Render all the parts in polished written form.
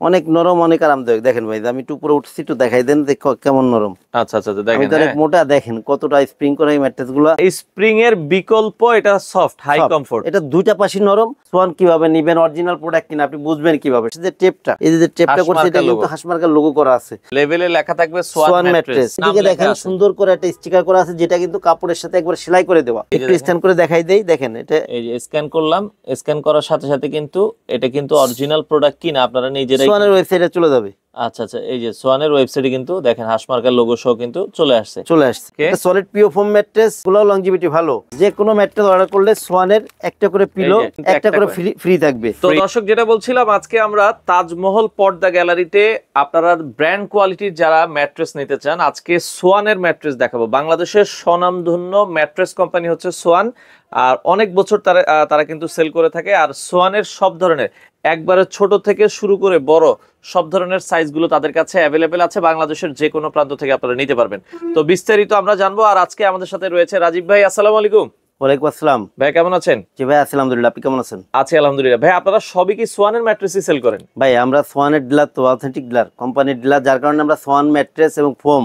অনেক নরম, অনেক আরামদায়ক। দেখেন ভাই, আমি একটু উপরে উঠছি, একটু দেখাই দেন কেমন নরম। আচ্ছা আচ্ছা দেখেন, অনেক মোটা। দেখেন কতটা স্প্রিং করা এই ম্যাট্রেস গুলো। এই স্প্রিং এর বিকল্প এটা সফট হাই কমফোর্ট। এটা দুইটা পাশই নরম। সোয়ান কিভাবে নিবেন, অরিজিনাল প্রোডাক্ট কিনা আপনি বুঝবেন কিভাবে? যে টেপটা, এই যে টেপটা করছে, এটা কিন্তু হাসমার্কার লোগো করা আছে। লেভেলে লেখা থাকবে সোয়ান ম্যাট্রেস। এদিকে দেখেন সুন্দর করে একটা স্টিকার করা আছে, যেটা কিন্তু কাপড়ের সাথে একবার সেলাই করে দেওয়া। একটু স্ক্যান করে দেখাই দেই। দেখেন এটা, এই যে স্ক্যান করলাম, স্ক্যান করার সাথে সাথে কিন্তু এটা কিন্তু অরিজিনাল প্রোডাক্ট কিনা আপনারা নিজেরাই সোয়ানের ওয়েবসাইটে চলে যাবে। আচ্ছা আচ্ছা, এই যে সোয়ানের ওয়েবসাইটে কিন্তু দেখেন হাসমার্কার লোগো সহ কিন্তু চলে আসছে। এটা সলিড পিও ফোম ম্যাট্রেস গুলো লংজিভিটি ভালো। যে কোনো ম্যাট্রেস অর্ডার করলে সোয়ানের একটা করে পিলো, একটা করে ফ্রি থাকবে। তো দর্শক, যেটা বলছিলাম, আজকে আমরা তাজমহল পর্দা গ্যালারিতে আপনারা ব্র্যান্ড কোয়ালিটির যারা ম্যাট্রেস নিতে চান, আজকে সোয়ানের ম্যাট্রেস দেখাবো। বাংলাদেশের স্বনামধন্য ম্যাট্রেস কোম্পানি হচ্ছে সোয়ান, আর অনেক বছর তারা কিন্তু সেল করে থাকে। আর সোয়ানের সব ধরনের, একবারে ছোট থেকে শুরু করে বড় সব ধরনের সাইজগুলো তাদের কাছে অ্যাভেলেবেল আছে। বাংলাদেশের যে কোনো প্রান্ত থেকে আপনারা নিতে পারবেন। তো বিস্তারিত আমরা জানবো। আর আজকে আমাদের সাথে রয়েছে রাজীব ভাই। আসসালামু আলাইকুম। ওয়ালাইকুম আসসালাম। ভাই কেমন আছেন? জি ভাই, আলহামদুলিল্লাহ। আপনি কেমন আছেন? আছি আলহামদুলিল্লাহ। ভাই আপনারা সবই কি সোয়ানের ম্যাট্রেসই সেল করেন? ভাই আমরা সোয়ানের ডিলার, তো অথেন্টিক ডিলার, কোম্পানির ডিলার, যার কারণে আমরা সোয়ান ম্যাট্রেস এবং ফোম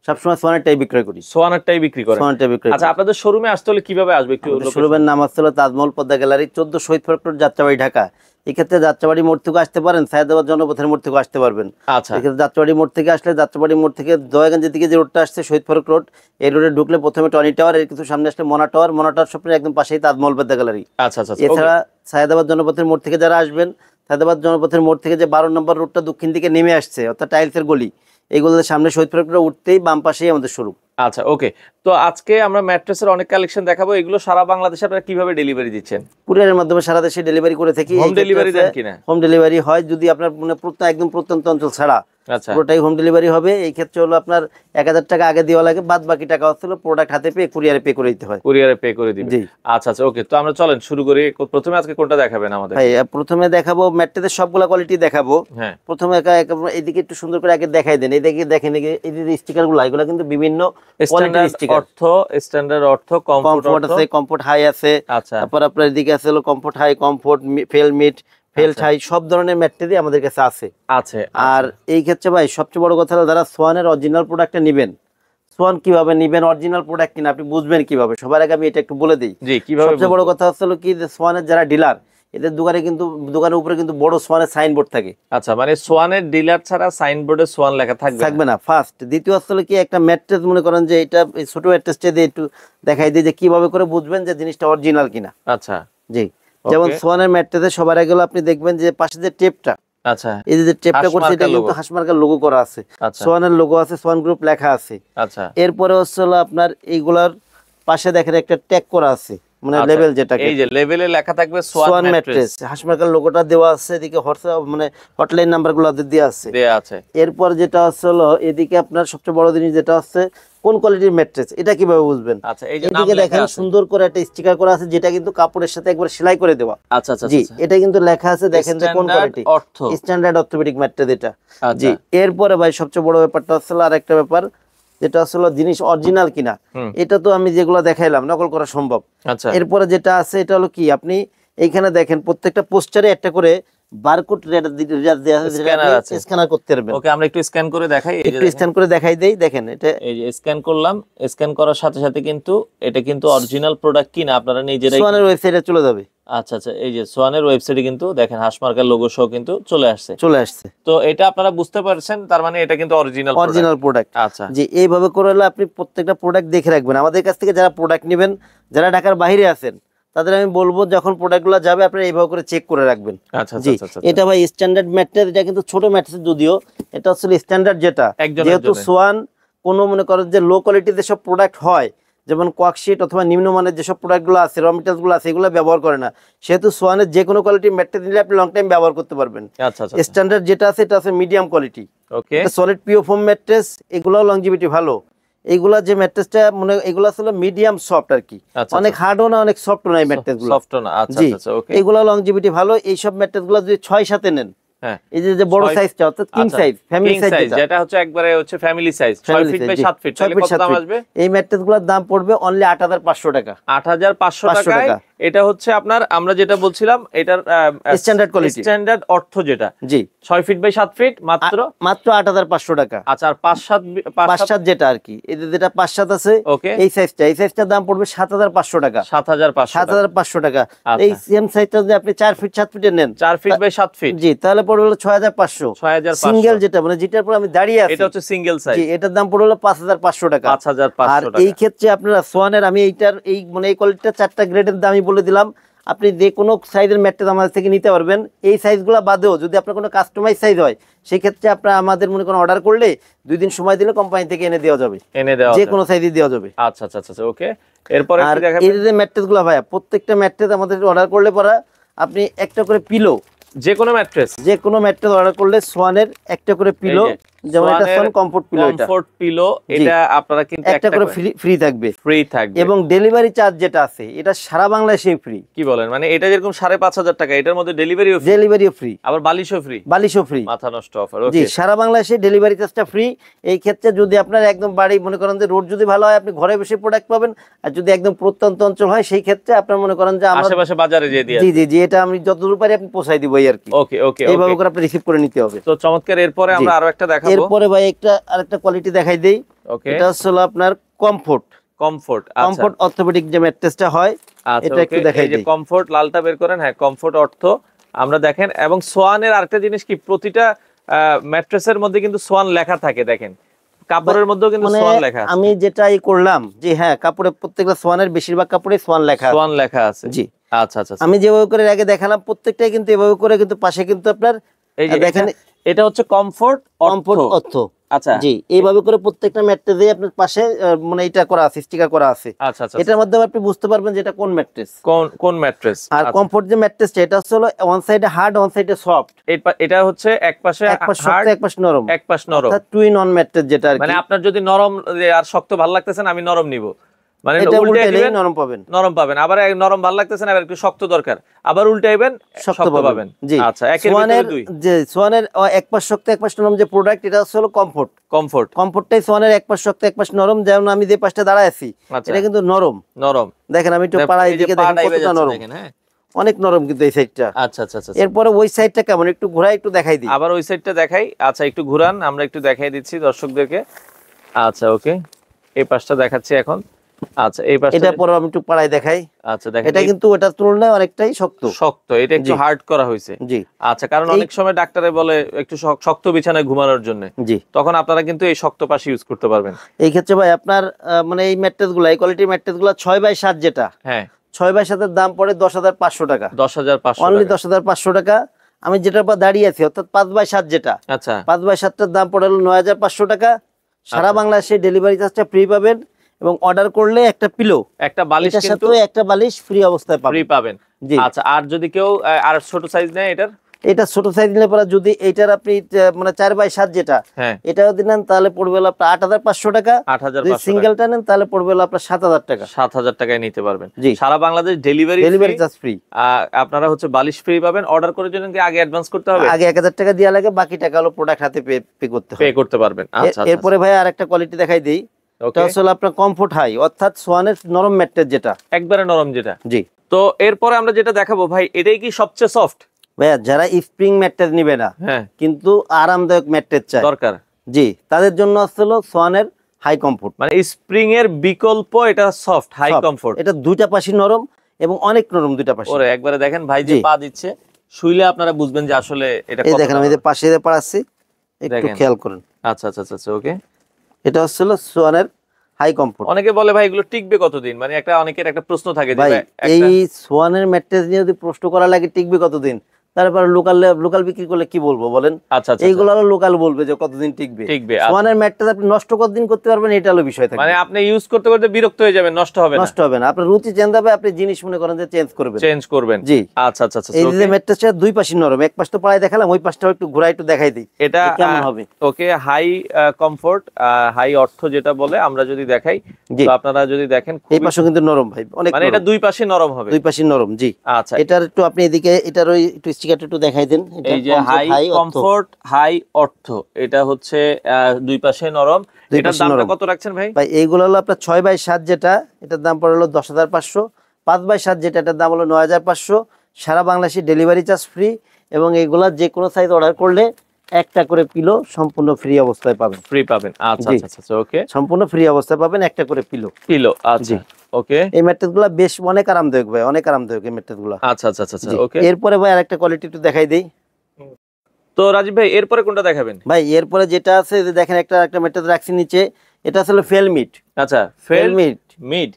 সবসময় সোয়ানেরটাই বিক্রয় করি। সোয়ানেরটাই বিক্রি করেন? সোয়ানেরটাই বিক্রয়। আচ্ছা, আপনাদের শোরুমে আসতে হলে কিভাবে আসবে একটু? শোরুমের নাম হচ্ছে তাজমহল পদ্মা গ্যালারি, 14 শহীদ ফরক রোড, যাত্রাবাড়ি, ঢাকা। এক্ষেত্রে যাত্রাবাড়ি মোড় থেকে আসতে পারেন, সায়েদাবাদ জনপথের মোড় থেকে আসতে পারবেন। আচ্ছা, এক্ষেত্রে যাত্রাবাড়ি মোড় থেকে আসলে, যাত্রাবাড়ি মোড় থেকে দয়াগঞ্জের দিকে যে রোডটা আসছে শহীদ ফরক রোড, এই রোডে ঢুকলে প্রথমে টনি টাওয়ার, এর কিছু সামনে আসলে মনা টাওয়ার, মনা টাওয়ার স্বপ্নের একদম পাশেই তাজমহল পদ্মা গ্যালারি। আচ্ছা আচ্ছা। এছাড়া সায়েদাবাদ জনপথের মোড় থেকে যারা আসবেন, সায়েদাবাদ জনপথের মোড় থেকে যে 12 নম্বর রোডটা দক্ষিণ দিকে নেমে আসছে, অর্থাৎ টাইলসের গলি, এইগুলোর সামনে শহীদ ফরক রোড উঠতেই বাম পাশেই আমাদের শোরুম। আচ্ছা, ওকে। তো আজকে আমরা ম্যাট্রেসের অনেক কালেকশন দেখাবো। এগুলো সারা বাংলাদেশে আপনারা কিভাবে ডেলিভারি দিচ্ছেন? কুরিয়ারের মাধ্যমে সারা দেশে ডেলিভারি করে থাকি। হোম ডেলিভারি দেন কিনা? হোম ডেলিভারি হয়, যদি আপনার মানে একদম প্রত্যন্ত অঞ্চল ছাড়া পুরোটাই হোম ডেলিভারি হবে। এই ক্ষেত্রে হলো আপনার 1000 টাকা আগে দেওয়া লাগে, বাদ বাকি টাকা হচ্ছে প্রোডাক্ট হাতে পেয়ে কুরিয়ারে পে করে দিতে হয়। কুরিয়ারে পে করে দিবেন? জি। আচ্ছা আচ্ছা, ওকে। তো আমরা চলেন শুরু করি। প্রথমে আজকে কোনটা দেখাবেন আমাদের? ভাই প্রথমে দেখাবো ম্যাট্রেসের সবগুলা কোয়ালিটি দেখাবো। হ্যাঁ, প্রথমে এইদিকে একটু সুন্দর করে আগে দেখাই দেন। এইদিকে দেখেন, এই যে স্টিকার গুলো, এগুলো কিন্তু বিভিন্ন কোয়ালিটির স্টিকার। স্ট্যান্ডার্ড অর্থ, কমফোর্ট আছে, কমফোর্ট হাই আছে। আচ্ছা, তারপর আপনার এদিকে আছে হলো comfort high, comfort felt mid, felt high, সব ধরনের ম্যাট্রেসই আমাদের কাছে আছে। আর এই ক্ষেত্রে ভাই সবচেয়ে বড় কথা হলো, যারা সোয়ানের অরিজিনাল প্রোডাক্টটা নেবেন, সোয়ান কিভাবে নিবেন, অরিজিনাল প্রোডাক্ট কিনা আপনি বুঝবেন কিভাবে? সবার আগে আমি এটা একটু বলে দিই। সবচেয়ে বড় কথা হলো কি, যে সোয়ানের যারা ডিলার, এদের দোকানের উপরে কিন্তু বড় সোয়ানের সাইনবোর্ড থাকে। আচ্ছা, মানে সোয়ানের ডিলার ছাড়া সাইনবোর্ডে সোয়ান লেখা থাকবে না। ফার্স্ট। দ্বিতীয় হলো কি, একটা ম্যাট্রেস মনে করেন যে এটা ছোট ম্যাট্রেসটা দিয়ে একটু দেখাই দিই যে কিভাবে করে বুঝবেন যে জিনিসটা অরিজিনাল কিনা। আচ্ছা, জি। যেমন সোয়ানের ম্যাট্রেসে সবার আগে আপনি দেখবেন যে পাশে যে টেপটা, আচ্ছা, এই যে টেপটা করছে, এটা কিন্তু হাসমার্কার লোগো করা আছে, সোয়ানের লোগো আছে, সোয়ান গ্রুপ লেখা আছে। আচ্ছা, এরপরে হলো আপনার এইগুলার পাশে দেখেন একটা ট্যাগ করা আছে, মানে লেভেল, যেটা এই যে লেভেলে লেখা থাকবে সোয়ান ম্যাট্রেস, হাসমার্কার লোগোটা দেওয়া আছে। এদিকে হোয়াটসঅ্যাপ মানে হটলাইন নাম্বারগুলো দেওয়া আছে। এরপর যেটা হলো এদিকে আপনার সবচেয়ে বড় জিনিস যেটা হচ্ছে কোন কোয়ালিটির ম্যাট্রেস, এটা কিভাবে বুঝবেন? আচ্ছা, এদিকে দেখেন সুন্দর করে একটা স্টিকার করা আছে, যেটা কিন্তু কাপড়ের সাথে একবার সেলাই করে দেওয়া। আচ্ছা আচ্ছা, জি, এটা কিন্তু লেখা আছে, দেখেন যে কোন কোয়ালিটি, স্ট্যান্ডার্ড অর্থোপেডিক ম্যাট্রেস এটা। জি। এরপরে ভাই সবচেয়ে বড় ব্যাপারটা হচ্ছে আরেকটা ব্যাপার, যেটা আসলে জিনিস অরিজিনাল কিনা। এটা তো আমি যেগুলো দেখাইলাম নকল করা সম্ভব। আচ্ছা, এরপরে যেটা আছে এটা হলো কি, আপনি এইখানে দেখেন প্রত্যেকটা পোস্টারে একটা করে বারকোড স্ক্যানার করতে পারবেন। ওকে, আমরা একটু স্ক্যান করে দেখাই। একটু স্ক্যান করে দেখাই দেই। দেখেন এটা, এই যে স্ক্যান করলাম, স্ক্যান করার সাথে সাথে কিন্তু এটা কিন্তু অরিজিনাল প্রোডাক্ট কিনা আপনারা নিজেরাই সোয়ানের ওয়েবসাইটে চলে যাবে। আচ্ছা আচ্ছা, এই যে সোয়ানের ওয়েবসাইটে কিন্তু দেখেন হাসমার্কার লোগো সহ কিন্তু চলে আসছে। তো এটা আপনারা বুঝতে পারছেন, তার মানে এটা কিন্তু অরিজিনাল প্রোডাক্ট। আচ্ছা, জি, এইভাবে করে হলে আপনি প্রত্যেকটা প্রোডাক্ট দেখে রাখবেন। আমাদের কাছ থেকে যারা প্রোডাক্ট নেবেন, যারা ঢাকার বাইরে আছেন, তাদের আমি বলবো যখন প্রোডাক্টগুলো যাবে আপনারা এইভাবে করে চেক করে রাখবেন। আচ্ছা, জি, এটা ভাই স্ট্যান্ডার্ড ম্যাট্রেস, এটা কিন্তু ছোট ম্যাট্রেস, যদিও এটা আসলে স্ট্যান্ডার্ড, যেটা যেহেতু সোয়ান কোনো মনে করেন যে লো কোয়ালিটির সব প্রোডাক্ট হয়, যেমন কোয়াকশিট অথবা নিম্নমানের যেসব প্রোডাক্টগুলো আছে, র মেটেরিয়ালসগুলো আছে, এগুলো ব্যবহার করে না। সেহেতু সোয়ানের যে কোনো কোয়ালিটির ম্যাট্রেস নিলে আপনি লং টাইম ব্যবহার করতে পারবেন। স্ট্যান্ডার্ড যেটা আছে এটা আছে মিডিয়াম কোয়ালিটি। ওকে, সলিড পিও ফোম ম্যাট্রেস, এগুলো লংজিভিটি ভালো। এইগুলা যে ম্যাট্রেসটা মানে এগুলো আসলে মিডিয়াম সফট আর কি, অনেক হার্ডও না, অনেক সফটও না এই ম্যাট্রেসগুলো। সফটও না। আচ্ছা আচ্ছা, ওকে, এগুলো লংজিভিটি ভালো। এই সব ম্যাট্রেসগুলো যদি 6 সাথে নেন, হ্যাঁ এই যে বড় সাইজটা অর্থাৎ কিং সাইজ, ফ্যামিলি সাইজ, যেটা হচ্ছে একবারে হচ্ছে family size 6 feet by 7 feet, তাহলে কত দাম আসবে? এই ম্যাট্রেসগুলোর দাম পড়বে অনলি 8500 টাকা। 8500 টাকায় এটা হচ্ছে আপনার, আমরা যেটা বলছিলাম এটার স্ট্যান্ডার্ড কোয়ালিটি, স্ট্যান্ডার্ড অর্থ যেটা, জি 6 ফিট বাই 7 ফিট মাত্র 8500 টাকা। আচ্ছা, আর 5-7 যেটা আর কি, এই যেটা 5-7 আছে এই সাইজটার দাম পড়বে 7500 টাকা। 7500 টাকা। এই সেম সাইজটা যদি আপনি 4 ফিট 7 ফিটে নেন, 4 ফিট বাই 7 ফিট, জি, তাহলে পড়বে হলো 6500। সিঙ্গেল যেটা মানে যেটার পর আমি দাঁড়িয়ে আছি, এটা হচ্ছে সিঙ্গেল সাইজ, জি, এটার দাম পড়বে হলো 5500 টাকা। 5500 আর টাকা। এই ক্ষেত্রে আপনারা সোয়ানের, আমি এইটার এই মানে এই কোয়ালিটিটা 4টা গ্রেডের দামই বলে দিলাম। আপনি যে কোনো সাইজের ম্যাট্রেস আমাদের থেকে নিতে পারবেন। এই সাইজগুলো বাদেও যদি আপনার কোনো কাস্টমাইজ সাইজ হয়, সেই ক্ষেত্রে আপনারা আমাদের মনে কোনো অর্ডার করলে 2 দিন সময় দিলে কোম্পানি থেকে এনে দেওয়া যাবে, যে কোনো সাইজে দেওয়া যাবে। আচ্ছা আচ্ছা আচ্ছা, ওকে। এরপর আর এই যে ম্যাট্রেসগুলো ভাইয়া, প্রত্যেকটা ম্যাট্রেস আমাদের অর্ডার করলে পরে আপনি একটা করে পিলো, যে কোনো ম্যাট্রেস অর্ডার করলে সোয়ানের একটা করে পিলো, যেমন এটা সোয়ান কমফোর্ট পিলো, এটা আপনারা কিন্তু একটা করে ফ্রি থাকবে, এবং ডেলিভারি চার্জ যেটা আছে এটা সারা বাংলাদেশে ফ্রি। কি বলেন? মানে এটা যেরকম 5500 টাকা, এটার মধ্যে ডেলিভারিও ফ্রি, আবার বালিশও ফ্রি, মাথা নষ্ট অফার। ওকে, জি, সারা বাংলাদেশে ডেলিভারি চার্জটা ফ্রি। এই ক্ষেত্রে যদি আপনার একদম বাড়ি মনে করেন যে রোড যদি ভালো হয়, আপনি ঘরে বসে প্রোডাক্ট পাবেন। আর যদি একদম প্রত্যন্ত অঞ্চল হয়, সেই ক্ষেত্রে আপনার মনে করেন যে আমরা আশেপাশে বাজারে যে দিয়ে, জি জি জি, এটা আমি যতদূর পারি আপনি পৌঁছাই দিব আর কি। ওকে ওকে, এইভাবে করে আপনি রিসিভ করে নিতে হবে। তো চমৎকার। এরপরে আমরা আরো একটা দেখাবো। এরপরে ভাই আরেকটা কোয়ালিটি দেখাই দেই। এটা হলো আপনার কমফোর্ট অর্থোপেডিক যে ম্যাট্রেসটা হয়, এটা একটু দেখাই দেই। কমফোর্ট লালটা বের করেন। হ্যাঁ, কমফোর্ট অর্থ আমরা দেখেন। এবং সোয়ানের আরেকটা জিনিস কি, প্রতিটা ম্যাট্রেসের মধ্যে কিন্তু সোয়ান লেখা থাকে, দেখেন কাপড়ের মধ্যেও কিন্তু সোয়ান লেখা আছে। আমি যেটাই করলাম যে হ্যাঁ, কাপড়ে প্রত্যেকটা সোয়ানের বেশিরভাগ কাপড়ে সোয়ান লেখা আছে। জি, আচ্ছা আচ্ছা। আমি যেভাবে করে আগে দেখালাম প্রত্যেকটাই কিন্তু এভাবে করে, কিন্তু পাশে কিন্তু আপনার এই যে দেখেন, এটা হচ্ছে কমফোর্ট অর্থ। আচ্ছা, জি, এইভাবে করে প্রত্যেকটা ম্যাট্রেসে আপনার পাশে মানে এটা করা আছে, স্টিকার করা আছে। আচ্ছা আচ্ছা, এটার মাধ্যমে আপনি বুঝতে পারবেন যে এটা কোন ম্যাট্রেস, কোন ম্যাট্রেস। আর কমফোর্ট যে ম্যাট্রেসটা, এটা হলো ওয়ান সাইডে হার্ড, ওয়ান সাইডে সফট। এটা হচ্ছে এক পাশে হার্ড, এক পাশে নরম, অর্থাৎ টু ইন ওয়ান ম্যাট্রেস যেটা আর কি। মানে আপনার যদি নরম আর শক্ত ভালো লাগতেছে না, আমি নরম নিব, মানে উল্টাইলেই নরম পাবেন। আবার নরম ভালো লাগতেছে না, আবার একটু শক্ত দরকার, আবার উল্টাইবেন শক্ত পাবেন। জি, আচ্ছা, একের ভিতরে দুই। যে সোয়ানের এক পাশ শক্ত এক পাশ নরম যে প্রোডাক্ট, এটা হলো কমফোর্টটাই সোয়ানের এক পাশ শক্ত এক পাশ নরম। যেমন আমি যে পাশটা দাঁড়ায় আছি, এটা কিন্তু নরম। দেখেন, আমি একটু পাড়ায় দিকে দেখেন কতটা নরম, অনেক নরম কিন্তু এই সাইডটা। আচ্ছা আচ্ছা আচ্ছা। এরপরে ওই সাইডটা কেমন, একটু ঘোরাই, একটু দেখাই দিই। আবার ওই সাইডটা দেখাই। আচ্ছা, একটু ঘুরান, আমরা একটু দেখাই দিচ্ছি দর্শকদেরকে। আচ্ছা, ওকে, এই পাশটা দেখাচ্ছি এখন। আচ্ছা, এই পাশটা, এটা পরে আমি একটু পাড়ায় দেখাই। আচ্ছা, দেখেন, এটা কিন্তু ওটার তুলনায় অনেকটাই শক্ত, এটা একটু হার্ড করা হয়েছে। জি, আচ্ছা, কারণ অনেক সময় ডাক্তারে বলে একটু শক্ত বিছানায় ঘুমানোর জন্য, জি, তখন আপনারা কিন্তু এই শক্ত পাশে ইউজ করতে পারবেন। এই ক্ষেত্রে ভাই আপনার মানে এই ম্যাট্রেসগুলো, এই কোয়ালিটির ম্যাট্রেসগুলো 6x7 যেটা, হ্যাঁ, 6x7 এর দাম পড়ে 10500 টাকা। 10500, অনলি 10500 টাকা। আমি যেটার পর দাঁড়িয়ে আছি, অর্থাৎ 5x7 যেটা, আচ্ছা, 5x7টার দাম পড়ে হলো 9500 টাকা। সারা বাংলাদেশে ডেলিভারি চার্জটা ফ্রি পাবেন, এবং অর্ডার করলে একটা পিলো, একটা বালিশ, কিন্তু একটা বালিশ ফ্রি অবস্থায় পাবেন। জি, আচ্ছা। আর যদি কেউ আর ছোট সাইজ নেয়, এটা ছোট সাইজ নিলে পরে যদি এইটার আপনি মানে 4x7 যেটা, এটা যদি নেন তাহলে পড়বে হলো আপনার 8500 টাকা। যদি সিঙ্গেলটা নেন তাহলে পড়বে হলো আপনার 7000 টাকা। 7000 টাকায় নিতে পারবেন। জি, সারা বাংলাদেশ ডেলিভারি চার্জ ফ্রি। আপনারা হচ্ছে বালিশ ফ্রি পাবেন। অর্ডার করার জন্য কি আগে অ্যাডভান্স করতে হবে? আগে 1000 টাকা দেওয়া লাগে, বাকি টাকা হলো প্রোডাক্ট হাতে পে করতে পারবেন। আচ্ছা, এরপরে ভাই আরেকটা কোয়ালিটি দেখাই দেই। এটা হলো আপনার কমফোর্ট হাই, অর্থাৎ সোয়ানের নরম ম্যাট্রেস যেটা, একবারে নরম যেটা। জি, তো এরপরে আমরা যেটা দেখাবো ভাই, এটাই কি সবচেয়ে সফট? ভাইয়া, যারা স্প্রিং ম্যাট্রেস নিবে না, কিন্তু আরামদায়ক ম্যাট্রেস চায় দরকার, জি, তাদের জন্য হলো সোয়ানের হাই কমফোর্ট। মানে স্প্রিং এর বিকল্প এটা সফট হাই কমফোর্ট। এটা দুইটা পাশই নরম এবং অনেক নরম দুইটা পাশে। ওরে একবারে দেখেন ভাই, যে পা দিচ্ছে, শুইলে আপনারা বুঝবেন যে আসলে এটা কত। এই দেখেন, আমি যে পাশে পাড়াচ্ছি, একটু খেয়াল করুন। আচ্ছা আচ্ছা আচ্ছা, ওকে। এটা হলো সোয়ানের হাই কমফোর্ট। অনেকে বলে ভাই এগুলো টিকবে কতদিন, মানে অনেকের একটা প্রশ্ন থাকে যে এই সোয়ানের ম্যাট্রেস নিয়ে যদি প্রশ্ন করা লাগে টিকবে কতদিন, তারপর লোকাল বিক্রি করলে কি বলবো বলেন? আচ্ছা, এইগুলো হলো লোকাল বলবে যে কতদিন টিকবে। সোয়ানের ম্যাট্রেস আপনি নষ্ট কতদিন করতে পারবেন, এটা হলো বিষয় থাকে। মানে আপনি ইউজ করতে করতে বিরক্ত হয়ে যাবেন, নষ্ট হবে না। আপনার রুচি চেঞ্জ হবে, আপনি জিনিস মনে করেন যে চেঞ্জ করবেন। জি, আচ্ছা আচ্ছা আচ্ছা। এই যে ম্যাট্রেসটা দুই পাশই নরম, এক পাশটা পাড়ায় দেখালাম, ওই পাশটাও একটু ঘুরাই একটু দেখাই দিই, এটা কেমন হবে। ওকে, হাই কমফোর্ট, হাই অর্থ যেটা বলে, আমরা যদি দেখাই, তো আপনারা যদি দেখেন এই পাশও কিন্তু নরম ভাই, অনেক, মানে এটা দুই পাশে নরম হবে, দুই পাশে নরম। জি, আচ্ছা, এটার একটু আপনি এদিকে এটার ওই একটু স্টিকারটা একটু দেখাই দেন। এই যে হাই কমফোর্ট হাই অর্থ, এটা হচ্ছে দুই পাশে নরম। এটার দামটা কত রাখছেন ভাই? ভাই এইগুলো হলো আপনার 6x7 যেটা, এটার দাম পড়ে হলো 10,500। 5x7 যেটা, এটার দাম হলো 9,500। সারা বাংলাদেশে ডেলিভারি চার্জ ফ্রি, এবং এইগুলা যে কোনো সাইজ অর্ডার করলে একটা করে পিলো সম্পূর্ণ ফ্রি অবস্থায় পাবেন। ফ্রি পাবেন, আচ্ছা আচ্ছা আচ্ছা, ওকে, সম্পূর্ণ ফ্রি অবস্থায় পাবেন একটা করে পিলো। আচ্ছা ওকে। এই ম্যাট্রেসগুলো বেশ অনেক আরামদায়ক ভাই, অনেক আরামদায়ক এই ম্যাট্রেসগুলো। আচ্ছা আচ্ছা আচ্ছা ওকে। এরপরে ভাই আরেকটা কোয়ালিটি একটু দেখাই দেই। তো রাজীব ভাই এরপরে কোনটা দেখাবেন? ভাই এরপরে যেটা আছে যে দেখেন একটা ম্যাট্রেস রাখছি নিচে, এটা আসলে ফেলমিট। আচ্ছা, ফেলমিট মিড,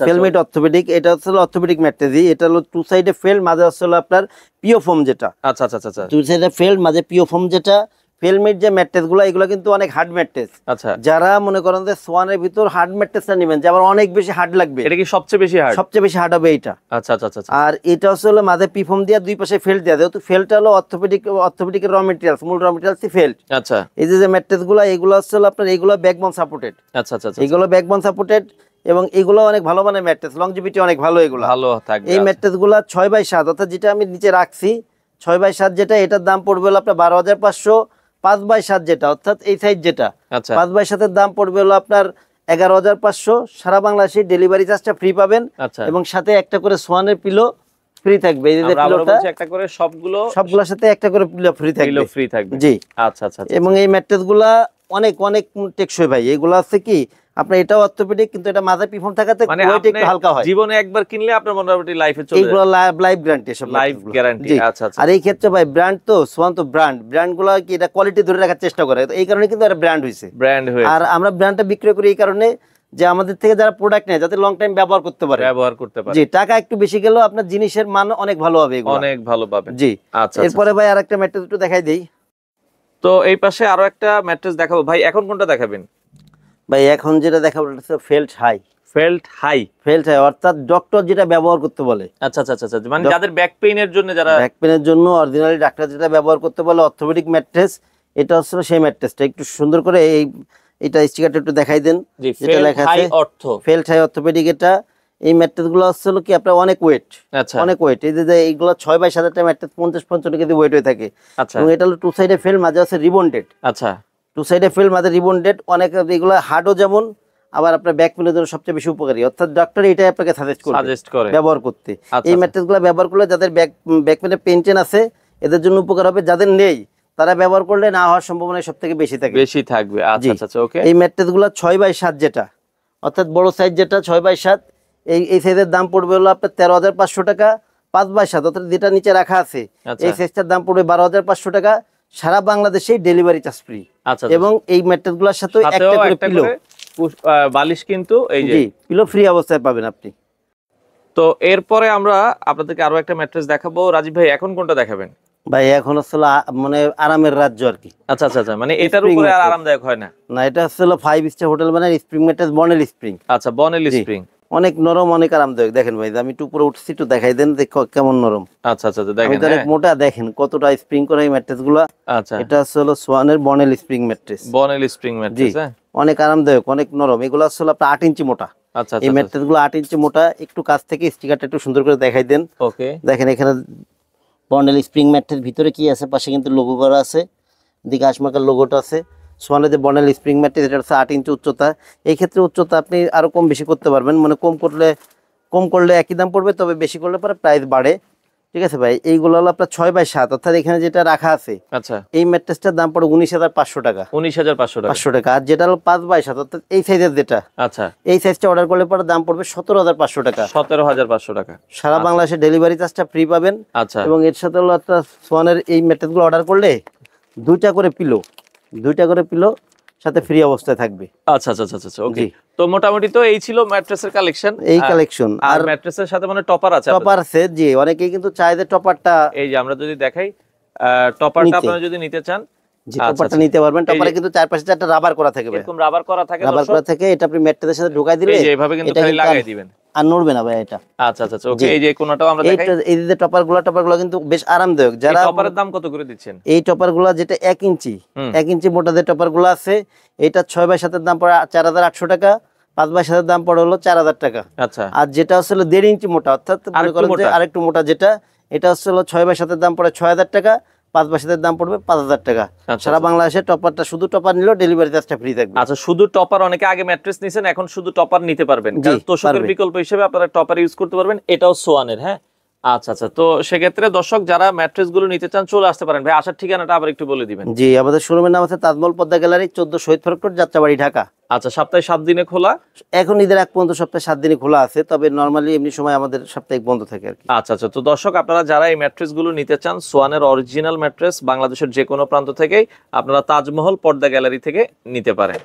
ফেলমিট অর্থোপেডিক। এটা হচ্ছে অর্থোপেডিক ম্যাট্রেসই। এটা হলো টু সাইডে ফেল, মাঝে হচ্ছে আপনার পিও ফোম যেটা। আচ্ছা আচ্ছা আচ্ছা, টু সাইডে ফেল, মাঝে পিও ফোম যেটা। ফেলমিট যে ম্যাট্রেস গুলো, এগুলো কিন্তু অনেক হার্ড ম্যাট্রেস। আচ্ছা, যারা মনে করেন যে সোয়ানের ভিতর হার্ড ম্যাট্রেসটা নেবেন, যে আবার অনেক বেশি হার্ড লাগবে, এটা কি সবচেয়ে বেশি হার্ড? সবচেয়ে বেশি হার্ড হবে এটা। আচ্ছা আচ্ছা আচ্ছা। আর এটা হচ্ছে হলো মাঝে পি ফোম দিয়া দুই পাশে ফেল দেয়া, যেহেতু ফেলটা হলো অর্থোপেডিকের র মেটেরিয়ালস, মূল র মেটেরিয়ালস ফেল। আচ্ছা, এই যে ম্যাট্রেস গুলো, এগুলো হচ্ছে আপনার এগুলো ব্যাকবোন সাপোর্টেড। আচ্ছা আচ্ছা, এগুলো ব্যাকবোন সাপোর্টেড, এবং এগুলো অনেক ভালো মানের ম্যাট্রেস, লংজিভিটি অনেক ভালো এগুলো, ভালো থাকবে। এই ম্যাট্রেস গুলো 6x7, অর্থাৎ যেটা আমি নিচে রাখছি 6x7 যেটা, এটার দাম পড়বে হলো আপনার 12,500। 5x7 যেটা, অর্থাৎ এই সাইজ যেটা, 5x7 এর দাম পড়বে হলো আপনার 11,500। সারা বাংলাদেশে ডেলিভারি চার্জটা ফ্রি পাবেন, এবং সাথে একটা করে সোয়ানের পিলো ফ্রি থাকবে। এই যে পিলোটা একটা করে সবগুলোর সাথে একটা করে পিলো ফ্রি থাকবে। জি আচ্ছা আচ্ছা। এবং এই ম্যাট্রেস গুলা অনেক অনেক টেকসই ভাই। এগুলো আছে কি আপনার, এটা অর্থোপেডিক কিন্তু এটা মাথা পিফর্ম থাকাতে ওয়েট একটু হালকা হয়। জীবনে একবার কিনলে আপনার মোটামুটি লাইফে চলে যায়। এগুলো লাইফ গ্যারান্টি, সব লাইফ গ্যারান্টি। আচ্ছা আচ্ছা। আর এই ক্ষেত্রে ভাই ব্র্যান্ড তো সোয়ান, তো ব্র্যান্ডগুলো কি এটা কোয়ালিটি ধরে রাখার চেষ্টা করে, এই কারণে কিন্তু এটা ব্র্যান্ড হইছে। আর আমরা ব্র্যান্ডটা বিক্রি করি এই কারণে যে আমাদের থেকে যারা প্রোডাক্ট নেয় যাতে লং টাইম ব্যবহার করতে পারে। জি, টাকা একটু বেশি গেলেও আপনার জিনিসের মান অনেক ভালো হবে, এগুলো অনেক ভালো পাবেন। জি আচ্ছা। এরপরে ভাই আরেকটা ম্যাট্রেস একটু দেখাই দেই। তো এই পাশে আরো একটা ম্যাট্রেস দেখাবো ভাই, এখন কোনটা দেখাবেন? ভাই এখন যেটা দেখাবো এটা হচ্ছে ফেল্ট হাই, অর্থাৎ ডক্টর যেটা ব্যবহার করতে বলে। আচ্ছা আচ্ছা আচ্ছা, মানে যাদের ব্যাক পেইনের জন্য, অরিজিনালি ডাক্তার যেটা ব্যবহার করতে বলে, অর্থোপেডিক ম্যাট্রেস, এটা হচ্ছে সেই ম্যাট্রেসটা। একটু সুন্দর করে এটা স্টিকারটা একটু দেখাই দেন, যেটা লেখা আছে ফেল্ট হাই অর্থোপেডিক। এটা এই ম্যাট্রেস গুলো হচ্ছে কি আপনার অনেক ওয়েট, অনেক ওয়েট। এই যে এইগুলো 6x7 ম্যাট্রেস 50-55 কেজি ওয়েট হয়ে থাকে। এবং এটা হলো টু সাইডে ফেল, মাঝে আছে রিবন্ডেড। আচ্ছা, টু সাইডে ফেল, মাঝে রিবন্ডেড। অনেক এগুলো হার্ডও যেমন, আবার আপনার ব্যাক পেনের জন্য সবচেয়ে বেশি উপকারী, অর্থাৎ ডক্টর এটাই আপনাকে সাজেস্ট করে ব্যবহার করতে। এই ম্যাট্রেস গুলো ব্যবহার করলে যাদের ব্যাক পেনে পেইন আছে এদের জন্য উপকার হবে, যাদের নেই তারা ব্যবহার করলে না হওয়ার সম্ভাবনা সবথেকে বেশি থাকবে। আচ্ছা আচ্ছা ওকে। এই ম্যাট্রেস গুলো 6x7 যেটা, অর্থাৎ বড় সাইজ যেটা 6x7, এই সাইজের দাম পড়বে হলো আপনার 13,500 টাকা। 5x7 অর্থাৎ যেটা নিচে রাখা আছে, এই সাইজটার দাম পড়বে 12,500 টাকা। সারা বাংলাদেশে ডেলিভারি চার্জ ফ্রি। এবং এই ম্যাট্রেস গুলোর সাথে একটা করে পিলো, বালিশ কিন্তু এই যে পিলো ফ্রি অবস্থায় পাবেন আপনি। তো এরপরে আমরা আপনাদেরকে আরো একটা ম্যাট্রেস দেখাবো। রাজীব ভাই এখন কোনটা দেখাবেন? ভাই এখন আসলে মানে আরামের রাজ্য আর কি। আচ্ছা আচ্ছা আচ্ছা, মানে এটার উপরে আর আরামদায়ক হয় না? না, এটা আসলে 5 স্টার হোটেল মানে স্প্রিং ম্যাট্রেস, বনেল স্প্রিং। আচ্ছা, বনেল স্প্রিং, অনেক নরম, অনেক আরামদায়ক। দেখেন ভাই, আমি একটু উপরে উঠছি, একটু দেখাই দেন দেখো কেমন নরম। আচ্ছা আচ্ছা দেখেন, অনেক মোটা, দেখেন কতটা স্প্রিং করা এই ম্যাট্রেস গুলা। আচ্ছা, এটা হলো সোয়ানের বনেল স্প্রিং ম্যাট্রেস। অনেক আরামদায়ক, অনেক নরম। এগুলো আসলে আপনার 8 ইঞ্চি মোটা। আচ্ছা, এই ম্যাট্রেস গুলো 8 ইঞ্চি মোটা। একটু কাছ থেকে স্টিকারটা একটু সুন্দর করে দেখাই দেন। ওকে, দেখেন এখানে বনেল স্প্রিং ম্যাট্রেস ভিতরে কি আছে, পাশে কিন্তু লোগো করা আছে, দিকে আশমাকার লোগোটা আছে। সোয়ানের যে বনেল স্প্রিং ম্যাট্রেস, এটা হচ্ছে 8 ইঞ্চি উচ্চতা। এই ক্ষেত্রে উচ্চতা আপনি আরো কম বেশি করতে পারবেন, মানে কম করলে একই দাম পড়বে, তবে বেশি করলে পরে প্রাইস বাড়ে। ঠিক আছে ভাই, এইগুলো হলো আপনার 6x7, অর্থাৎ এখানে যেটা রাখা আছে, আচ্ছা, এই ম্যাট্রেসটার দাম পড়ে 19,500 টাকা। 19,500 টাকা। আর যেটা হলো 5x7, অর্থাৎ এই সাইজের যেটা, আচ্ছা, এই সাইজটা অর্ডার করলে পরে দাম পড়বে 17,500 টাকা। 17,500 টাকা। সারা বাংলাদেশে ডেলিভারি চার্জটা ফ্রি পাবেন। আচ্ছা, এবং এর সাথে হলো আপনার সোয়ানের এই ম্যাট্রেসগুলো অর্ডার করলে দুইটা করে পিলো সাথে ফ্রি অবস্থায় থাকবে। আচ্ছা আচ্ছা আচ্ছা ওকে। তো মোটামুটি তো এই ছিল ম্যাট্রেসের কালেকশন, আর ম্যাট্রেসের সাথে মানে টপার আছে। জি, অনেকেই কিন্তু চায় যে টপারটা, এই যে আমরা যদি দেখাই টপারটা আপনারা যদি নিতে চান, জি টপারটা নিতে পারবেন। টপারে কিন্তু চারপাশে চারটা রাবার করা থাকে, এরকম রাবার করা থাকে। এটা আপনি ম্যাট্রেসের সাথে ঢোকাই দিলে এই যে এইভাবে কিন্তু খালি লাগাই দিবেন, আর নড়বে না ভাই এটা। আচ্ছা আচ্ছা ওকে। এই যে কোনটাও আমরা দেখাই, এই যে টপারগুলো কিন্তু বেশ আরামদায়ক। যারা টপারের দাম কত করে দিচ্ছেন? এই টপারগুলো যেটা 1 ইঞ্চি মোটা যে টপারগুলো আছে, এটা 6x7 এর দাম পড়ে 4,800 টাকা। 5x7 এর দাম পড়ে হলো 4,000 টাকা। আচ্ছা, আর যেটা আসলে 1.5 ইঞ্চি মোটা, অর্থাৎ মনে করেন যে আরেকটু মোটা যেটা, এটা হচ্ছে হলো 6x7 দাম পড়ে 6000 টাকা, 5x7 দাম পড়বে 5000 টাকা। সারা বাংলাদেশে টপারটা শুধু টপার নিলেও ডেলিভারি চার্জটা ফ্রি থাকবে। আচ্ছা, শুধু টপার, অনেকে আগে ম্যাট্রেস নিছেন, এখন শুধু টপার নিতে পারবেন, তোষকের বিকল্প হিসেবে আপনারা টপার ইউজ করতে পারবেন। এটাও সোয়ানের। হ্যাঁ, আচ্ছা আচ্ছা। তো সেক্ষেত্রে দর্শক যারা ম্যাট্রেস গুলো নিতে চান চলে আসতে পারেন। ভাই, আসার ঠিকানাটা আবার একটু বলে দিবেন। জি, আমাদের শোরুমের নাম আছে তাজমহল পদ্মা গ্যালারি, 14 শহীদ ফারুক রোড, যাত্রাবাড়ি, ঢাকা। আচ্ছা, সপ্তাহে 7 দিনে খোলা? এখন ঈদের এক পর্যন্ত সপ্তাহে 7 দিনই খোলা আছে, তবে নরমালি এমনি সময় আমাদের সাপ্তাহিক বন্ধ থাকে আর কি। আচ্ছা আচ্ছা। তো দর্শক আপনারা যারা এই ম্যাট্রেস গুলো নিতে চান, সোয়ানের অরিজিনাল ম্যাট্রেস বাংলাদেশের যে কোনো প্রান্ত থেকেই আপনারা তাজমহল পর্দা গ্যালারি থেকে নিতে পারেন।